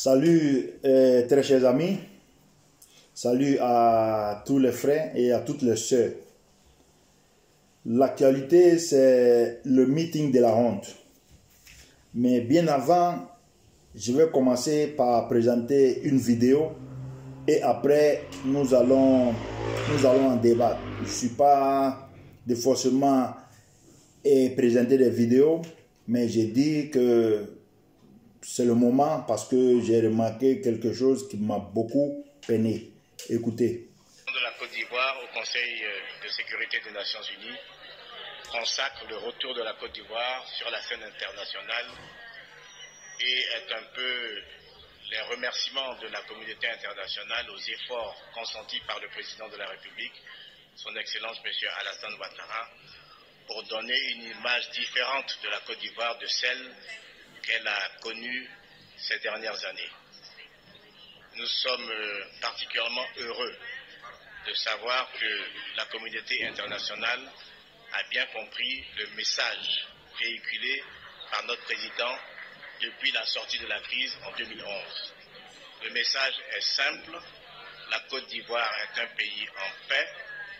Salut très chers amis, salut à tous les frères et à toutes les sœurs. L'actualité c'est le meeting de la honte. Mais bien avant, je vais commencer par présenter une vidéo et après nous allons en débattre. Je ne suis pas de forcément présenter des vidéos, mais j'ai dit que c'est le moment parce que j'ai remarqué quelque chose qui m'a beaucoup peiné. Écoutez. De la Côte d'Ivoire au Conseil de sécurité des Nations Unies consacre le retour de la Côte d'Ivoire sur la scène internationale et est un peu les remerciements de la communauté internationale aux efforts consentis par le président de la République, son Excellence M. Alassane Ouattara, pour donner une image différente de la Côte d'Ivoire de celle qu'elle a connue ces dernières années. Nous sommes particulièrement heureux de savoir que la communauté internationale a bien compris le message véhiculé par notre président depuis la sortie de la crise en 2011. Le message est simple, la Côte d'Ivoire est un pays en paix,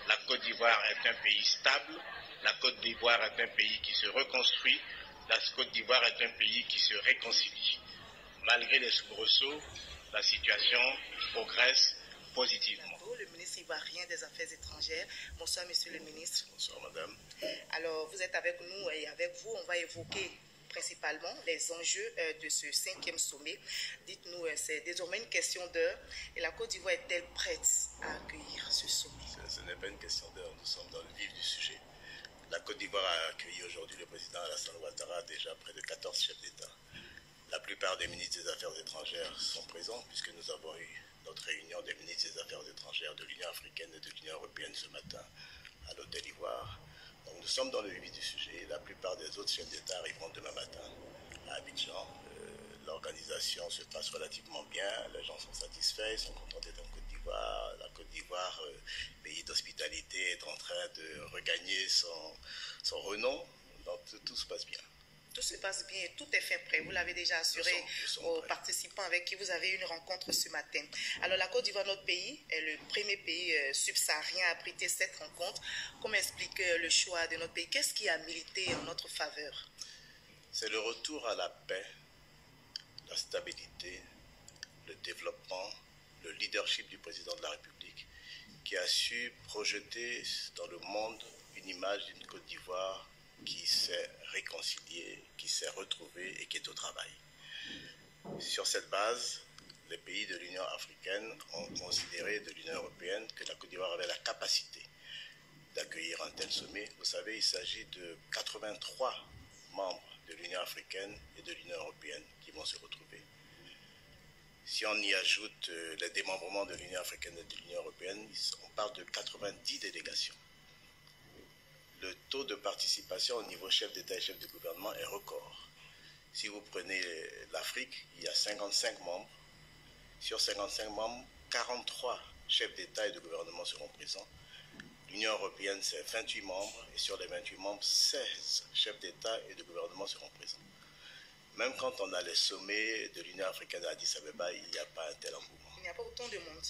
la Côte d'Ivoire est un pays stable, la Côte d'Ivoire est un pays qui se reconstruit, la Côte d'Ivoire est un pays qui se réconcilie. Malgré les soubresauts, la situation progresse positivement. Le ministre ivoirien des Affaires étrangères. Bonsoir, monsieur le ministre. Bonsoir, madame. Alors, vous êtes avec nous et avec vous, on va évoquer principalement les enjeux de ce 5e sommet. Dites-nous, c'est désormais une question d'heure. Et la Côte d'Ivoire est-elle prête à accueillir ce sommet? Ce n'est pas une question d'heure, nous sommes dans le vif du sujet. La Côte d'Ivoire a accueilli aujourd'hui le président Alassane Ouattara, déjà près de 14 chefs d'État. La plupart des ministres des Affaires étrangères sont présents puisque nous avons eu notre réunion des ministres des Affaires étrangères de l'Union africaine et de l'Union européenne ce matin à l'Hôtel Ivoire. Donc nous sommes dans le vif du sujet. La plupart des autres chefs d'État arriveront demain matin à Abidjan. L'organisation se passe relativement bien, les gens sont satisfaits, ils sont contents d'être en Côte d'Ivoire. La Côte d'Ivoire, pays d'hospitalité, est en train de regagner son renom. Donc tout se passe bien. Tout se passe bien, tout est fin prêt. Vous l'avez déjà assuré aux participants avec qui vous avez eu une rencontre ce matin. Alors la Côte d'Ivoire, notre pays, est le premier pays subsaharien à abriter cette rencontre. Comment explique le choix de notre pays? Qu'est-ce qui a milité en notre faveur? C'est le retour à la paix, la stabilité, le développement, le leadership du président de la République qui a su projeter dans le monde une image d'une Côte d'Ivoire qui s'est réconciliée, qui s'est retrouvée et qui est au travail. Sur cette base, les pays de l'Union africaine ont considéré de l'Union européenne que la Côte d'Ivoire avait la capacité d'accueillir un tel sommet. Vous savez, il s'agit de 83 membres de l'Union africaine et de l'Union européenne qui vont se retrouver. Si on y ajoute les démembrements de l'Union africaine et de l'Union européenne, on parle de 90 délégations. Le taux de participation au niveau chef d'État et chef de gouvernement est record. Si vous prenez l'Afrique, il y a 55 membres. Sur 55 membres, 43 chefs d'État et de gouvernement seront présents. L'Union européenne, c'est 28 membres. Et sur les 28 membres, 16 chefs d'État et de gouvernement seront présents. Même quand on a les sommets de l'Union africaine à Addis Abeba, il n'y a pas un tel engouement. Il n'y a pas autant de monde.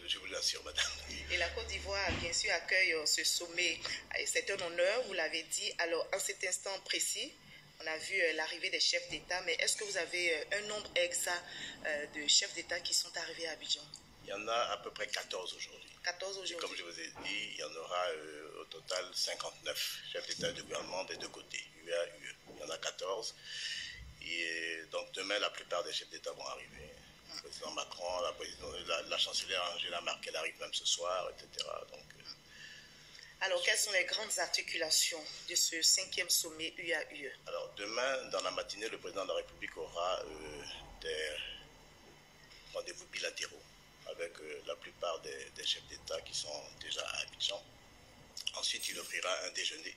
Je vous l'assure, madame. Et la Côte d'Ivoire, bien sûr, accueille ce sommet. C'est un honneur, vous l'avez dit. Alors, en cet instant précis, on a vu l'arrivée des chefs d'État, mais est-ce que vous avez un nombre exact de chefs d'État qui sont arrivés à Abidjan? Il y en a à peu près 14 aujourd'hui. 14 aujourd'hui. Comme je vous ai dit, il y en aura au total 59 chefs d'État et de gouvernement des deux côtés, UA, UE. Il y en a 14. Et donc demain, la plupart des chefs d'État vont arriver. Le président Macron, la chancelière Angela Merkel arrive même ce soir, etc. Donc, alors, quelles sont les grandes articulations de ce 5e sommet UA-UE? Alors, demain, dans la matinée, le président de la République aura des rendez-vous bilatéraux avec la plupart des chefs d'État qui sont déjà à Abidjan. Ensuite, il offrira un déjeuner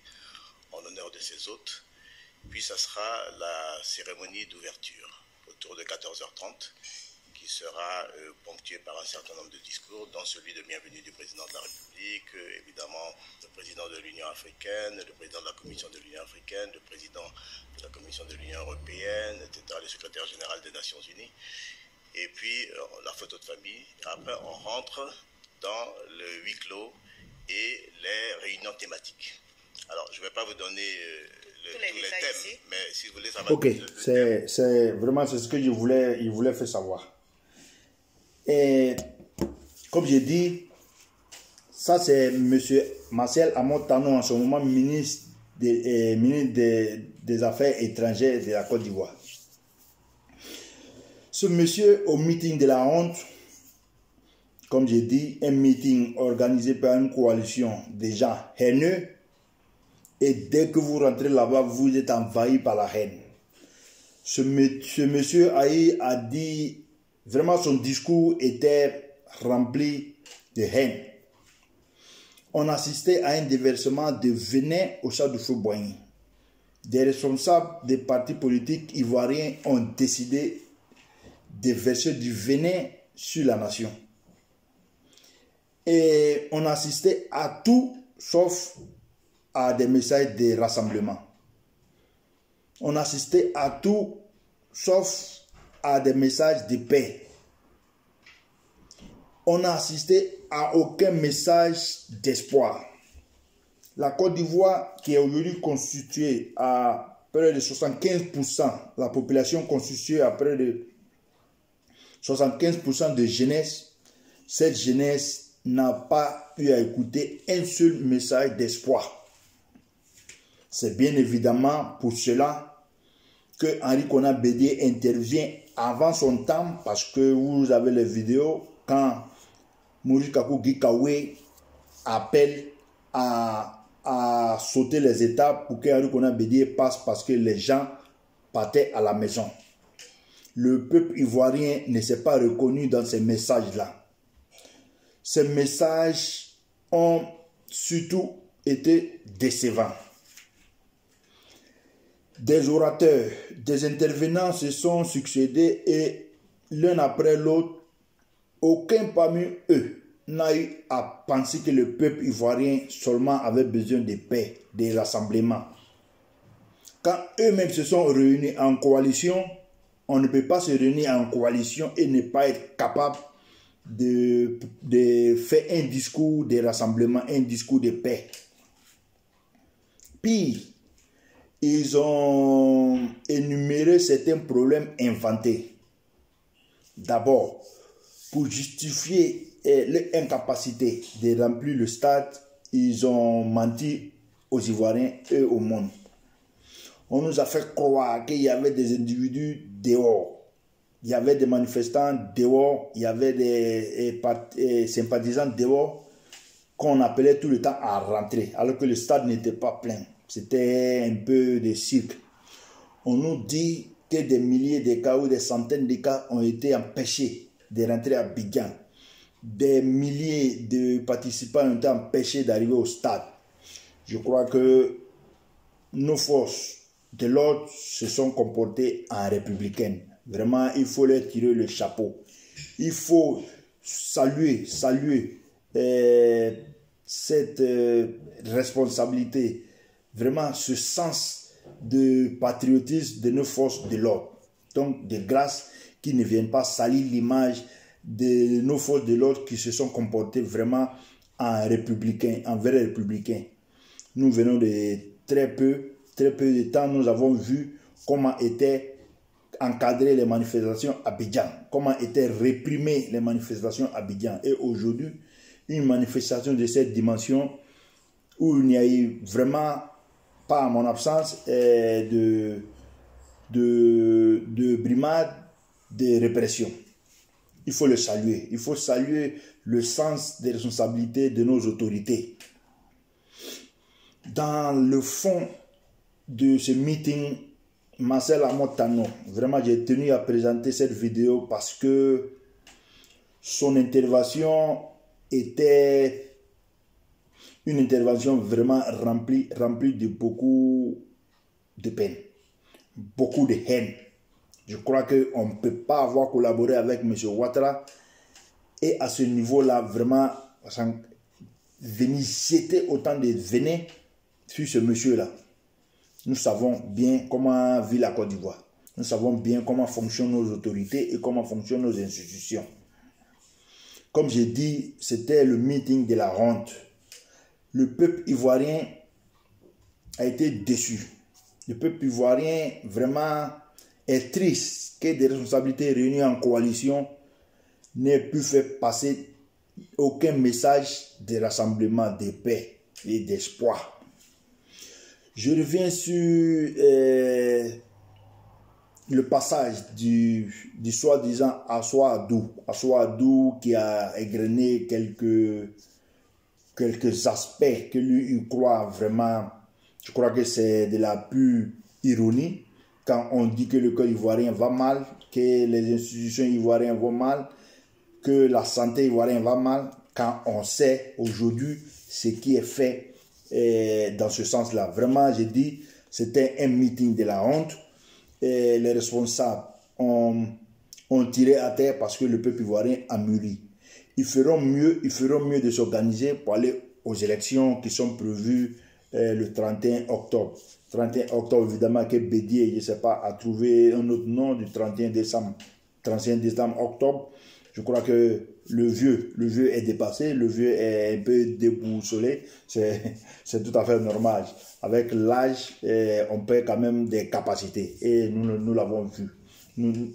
en l'honneur de ses hôtes. Puis, ça sera la cérémonie d'ouverture autour de 14h30. Qui sera ponctué par un certain nombre de discours, dont celui de bienvenue du président de la République, évidemment le président de l'Union africaine, le président de la Commission de l'Union africaine, le président de la Commission de l'Union européenne, etc., le secrétaire général des Nations Unies. Et puis, la photo de famille. Après, on rentre dans le huis clos et les réunions thématiques. Alors, je ne vais pas vous donner tous les thèmes, ici. Mais si vous voulez savoir... Ok, c'est vraiment ce que il voulait faire savoir. Et comme j'ai dit, ça c'est M. Marcel Amon Tano, en ce moment ministre des Affaires étrangères de la Côte d'Ivoire. Ce monsieur, au meeting de la honte, comme j'ai dit, un meeting organisé par une coalition de gens haineux, et dès que vous rentrez là-bas, vous êtes envahi par la haine. Ce monsieur a dit, vraiment son discours était rempli de haine. On assistait à un déversement de venin au Château de Feu-Boigny. Des responsables des partis politiques ivoiriens ont décidé de verser du venin sur la nation. Et on assistait à tout sauf à des messages de rassemblement. On assistait à tout sauf à des messages de paix. On n'a assisté à aucun message d'espoir. La Côte d'Ivoire, qui est aujourd'hui constituée à près de 75%, la population constituée à près de 75% de jeunesse, cette jeunesse n'a pas eu à écouter un seul message d'espoir. C'est bien évidemment pour cela que Henri Konan Bédié intervient avant son temps, parce que vous avez les vidéos quand Maurice Kakou Gikawe appelle à sauter les étapes pour que Henri Konan Bédié passe, parce que les gens partaient à la maison. Le peuple ivoirien ne s'est pas reconnu dans ces messages-là. Ces messages ont surtout été décevants. Des orateurs, des intervenants se sont succédés et l'un après l'autre, aucun parmi eux n'a eu à penser que le peuple ivoirien seulement avait besoin de paix, de rassemblement. Quand eux-mêmes se sont réunis en coalition, on ne peut pas se réunir en coalition et ne pas être capable de faire un discours de rassemblement, un discours de paix. Pire, ils ont énuméré certains problèmes inventés. D'abord, pour justifier l'incapacité de remplir le stade, ils ont menti aux Ivoiriens et au monde. On nous a fait croire qu'il y avait des individus dehors. Il y avait des manifestants dehors, il y avait des sympathisants dehors qu'on appelait tout le temps à rentrer, alors que le stade n'était pas plein. C'était un peu de cirque. On nous dit que des milliers de cas ou des centaines de cas ont été empêchés de rentrer à Abidjan. Des milliers de participants ont été empêchés d'arriver au stade. Je crois que nos forces de l'ordre se sont comportées en républicaines. Vraiment, il faut leur tirer le chapeau. Il faut saluer cette responsabilité, vraiment ce sens de patriotisme de nos forces de l'ordre. Donc, de grâce qui ne viennent pas salir l'image de nos forces de l'ordre qui se sont comportées vraiment en républicains, en vrais républicains. Nous venons de très peu de temps, nous avons vu comment étaient encadrées les manifestations à Abidjan, comment étaient réprimées les manifestations à Abidjan. Et aujourd'hui, une manifestation de cette dimension où il n'y a eu vraiment pas, à mon absence, de brimade, de répression. Il faut le saluer. Il faut saluer le sens des responsabilités de nos autorités. Dans le fond de ce meeting, Marcel Amon Tano, vraiment j'ai tenu à présenter cette vidéo parce que son intervention était une intervention vraiment remplie de beaucoup de peine, beaucoup de haine. Je crois qu'on ne peut pas avoir collaboré avec M. Ouattara et à ce niveau-là, vraiment, venir jeter autant de venin sur ce monsieur-là. Nous savons bien comment vit la Côte d'Ivoire. Nous savons bien comment fonctionnent nos autorités et comment fonctionnent nos institutions. Comme j'ai dit, c'était le meeting de la honte. Le peuple ivoirien a été déçu. Le peuple ivoirien vraiment est triste que des responsabilités réunies en coalition n'aient pu faire passer aucun message de rassemblement, de paix et d'espoir. Je reviens sur le passage du soi-disant Assoadou qui a égrené quelques aspects que lui il croit vraiment. Je crois que c'est de la pure ironie quand on dit que le cœur ivoirien va mal, que les institutions ivoiriennes vont mal, que la santé ivoirienne va mal, quand on sait aujourd'hui ce qui est fait dans ce sens-là. Vraiment, j'ai dit, c'était un meeting de la honte. Et les responsables ont tiré à terre parce que le peuple ivoirien a mûri. Ils feront mieux de s'organiser pour aller aux élections qui sont prévues le 31 octobre. 31 octobre, évidemment, que Bédier, je ne sais pas, a trouvé un autre nom du 31 décembre. 31 décembre, octobre. Je crois que le vieux est dépassé, le vieux est un peu déboussolé, c'est tout à fait normal. Avec l'âge, on perd quand même des capacités et nous l'avons vu. Nous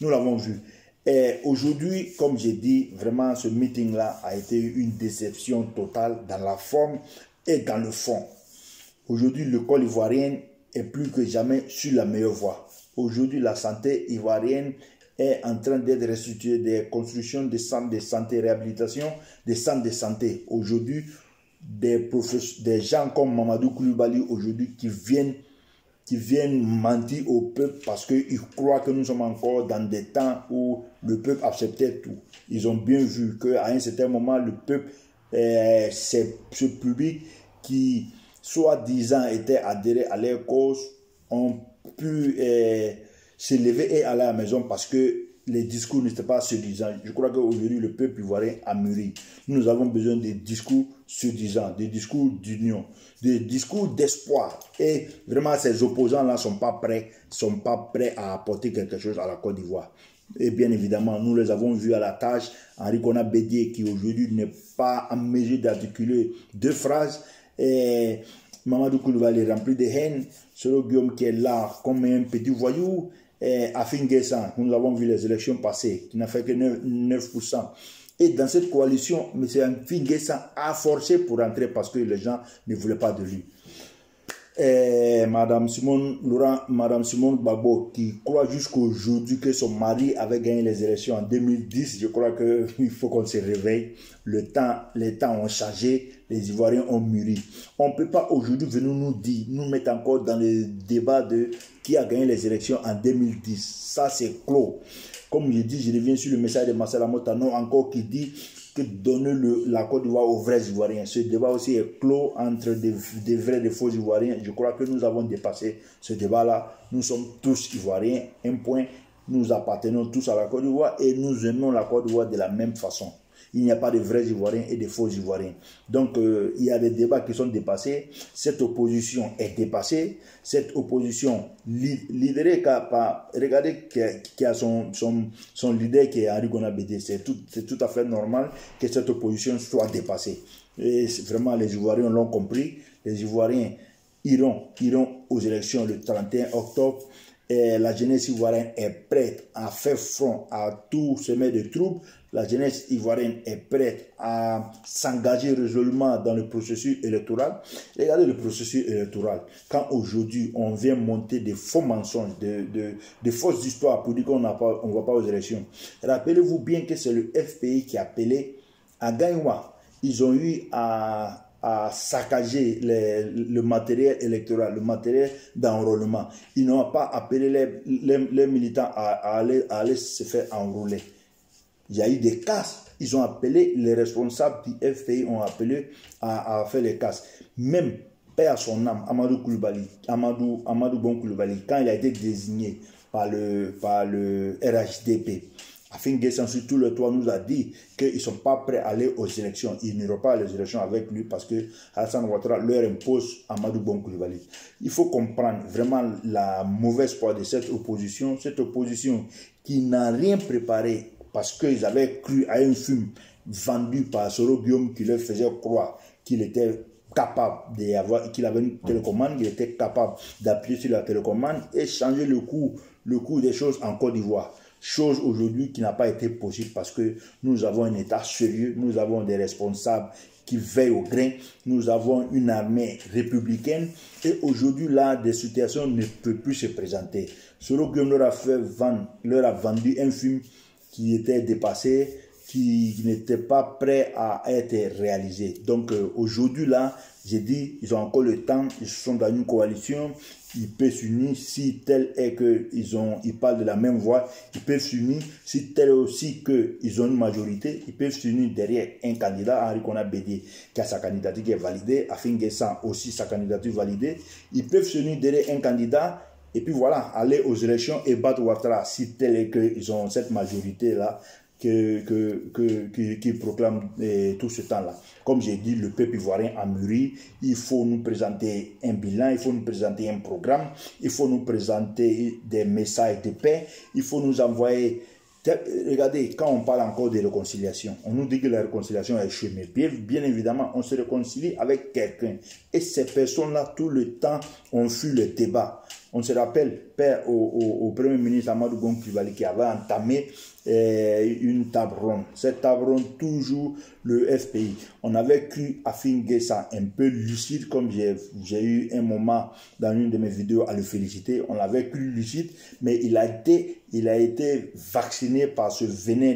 l'avons vu. Et aujourd'hui, comme j'ai dit, vraiment ce meeting-là a été une déception totale dans la forme et dans le fond. Aujourd'hui, l'école ivoirienne est plus que jamais sur la meilleure voie. Aujourd'hui, la santé ivoirienne est en train d'être restituée, des constructions de centres de santé, réhabilitation des centres de santé. Aujourd'hui, des gens comme Mamadou Koulibaly aujourd'hui qui viennent mentir au peuple parce qu'ils croient que nous sommes encore dans des temps où le peuple acceptait tout. Ils ont bien vu qu'à un certain moment, le peuple, c'est ce public qui, soi-disant, était adhéré à leur cause, ont pu s'élever et aller à la maison parce que les discours n'étaient pas séduisants. Je crois qu'aujourd'hui, le peuple ivoirien a mûri. Nous avons besoin de discours séduisants, des discours d'union, des discours d'espoir. Et vraiment, ces opposants-là ne sont pas prêts à apporter quelque chose à la Côte d'Ivoire. Et bien évidemment, nous les avons vus à la tâche. Henri Konan Bédié, qui aujourd'hui n'est pas en mesure d'articuler deux phrases. Et Mamadou Koulibaly rempli de haine. Solo Guillaume qui est là comme un petit voyou. Afin Guessan, nous avons vu les élections passées, qui n'a fait que 9%. Et dans cette coalition, M. Afin Guessan a forcé pour entrer parce que les gens ne voulaient pas de lui. Madame Simone Gbagbo, qui croit jusqu'aujourd'hui que son mari avait gagné les élections en 2010, je crois qu'il faut qu'on se réveille. Les temps ont changé, les Ivoiriens ont mûri. On ne peut pas aujourd'hui venir nous mettre encore dans le débat de qui a gagné les élections en 2010. Ça, c'est clos. Comme je dis, je reviens sur le message de Marcel Amotano encore qui dit que donner la Côte d'Ivoire aux vrais Ivoiriens. Ce débat aussi est clos entre des vrais et des faux Ivoiriens. Je crois que nous avons dépassé ce débat-là. Nous sommes tous Ivoiriens. Un point, nous appartenons tous à la Côte d'Ivoire et nous aimons la Côte d'Ivoire de la même façon. Il n'y a pas de vrais Ivoiriens et de faux Ivoiriens. Donc, il y a des débats qui sont dépassés. Cette opposition est dépassée. Cette opposition lidérée par... Regardez qui a son leader qui est Henri Konan Bédié. C'est tout à fait normal que cette opposition soit dépassée. Et vraiment, les Ivoiriens l'ont compris. Les Ivoiriens iront aux élections le 31 octobre. Et la jeunesse ivoirienne est prête à faire front à tout semer de troubles. La jeunesse ivoirienne est prête à s'engager résolument dans le processus électoral. Regardez le processus électoral. Quand aujourd'hui on vient monter des faux mensonges, des fausses histoires pour dire qu'on ne va pas aux élections. Rappelez-vous bien que c'est le FPI qui a appelé à Gaïwa. Ils ont eu à saccager le matériel électoral, le matériel d'enrôlement. Ils n'ont pas appelé les militants à aller se faire enrôler. Il y a eu des casses. Ils ont appelé, les responsables du FPI ont appelé à faire les casses. Même, paix à son âme, Amadou Bon Koulibaly, quand il a été désigné par le RHDP Afin Guessan, sur tout le toit, nous a dit qu'ils ne sont pas prêts à aller aux élections. Ils n'iront pas aux élections avec lui parce que Alassane Ouattara leur impose Amadou Bon Coulibaly. Il faut comprendre vraiment la mauvaise foi de cette opposition qui n'a rien préparé parce qu'ils avaient cru à un film vendu par Soro Guillaume qui leur faisait croire qu'il était capable qu'il avait une télécommande, qu'il était capable d'appuyer sur la télécommande et changer le cours des choses en Côte d'Ivoire. Chose aujourd'hui qui n'a pas été possible parce que nous avons un État sérieux, nous avons des responsables qui veillent au grain, nous avons une armée républicaine et aujourd'hui là, des situations ne peuvent plus se présenter. Soro Guillaume leur a vendu un film qui était dépassé, qui n'était pas prêt à être réalisé. Donc aujourd'hui là, j'ai dit, ils ont encore le temps, ils sont dans une coalition, ils peuvent s'unir si tel est qu'ils parlent de la même voix, ils peuvent s'unir si tel est aussi qu'ils ont une majorité, ils peuvent s'unir derrière un candidat, Henri Kona Bédié, qui a sa candidature qui est validée, Afin Guessan aussi sa candidature validée, ils peuvent s'unir derrière un candidat et puis voilà, aller aux élections et battre Ouattara si tel est qu'ils ont cette majorité-là qui proclame tout ce temps-là. Comme j'ai dit, le peuple ivoirien a mûri. Il faut nous présenter un bilan, il faut nous présenter un programme, il faut nous présenter des messages de paix, il faut nous envoyer... Regardez, quand on parle encore de réconciliation, on nous dit que la réconciliation est échouée, mais bien évidemment, on se réconcilie avec quelqu'un. Et ces personnes-là, tout le temps, ont fui le débat. On se rappelle, au Premier ministre Amadou Bon Coulibaly qui avait entamé une table ronde. Cette table ronde, toujours le FPI. On avait cru Afin Guessan un peu lucide, comme j'ai eu un moment dans une de mes vidéos à le féliciter. On l'avait cru lucide, mais il a été vacciné par ce venin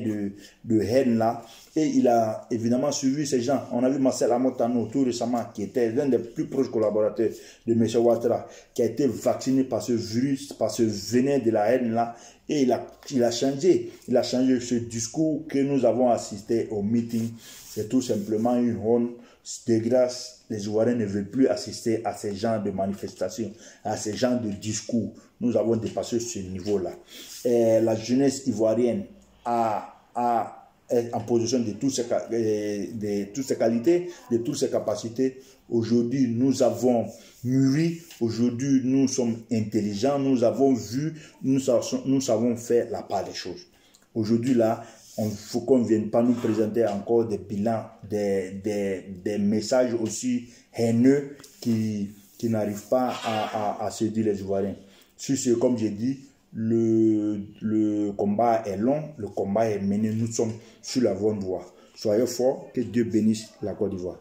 de haine-là. Et il a évidemment suivi ces gens. On a vu Marcel Amotano tout récemment, qui était l'un des plus proches collaborateurs de M. Ouattara, qui a été vacciné par ce virus, par ce venin de la haine-là. Et il a changé ce discours que nous avons assisté au meeting. C'est tout simplement une honte. De grâce, les Ivoiriens ne veulent plus assister à ces genres de manifestations, à ces genres de discours. Nous avons dépassé ce niveau-là. La jeunesse ivoirienne est en position de toutes ses qualités, de toutes ses capacités. Aujourd'hui, nous avons mûri. Aujourd'hui, nous sommes intelligents. Nous avons vu, nous savons faire la part des choses. Aujourd'hui, là, il faut qu'on ne vienne pas nous présenter encore des bilans, des messages aussi haineux qui n'arrivent pas à séduire les Ivoiriens. Sur ce, comme j'ai dit, le combat est long, le combat est mené, nous sommes sur la bonne voie. Soyez forts, que Dieu bénisse la Côte d'Ivoire.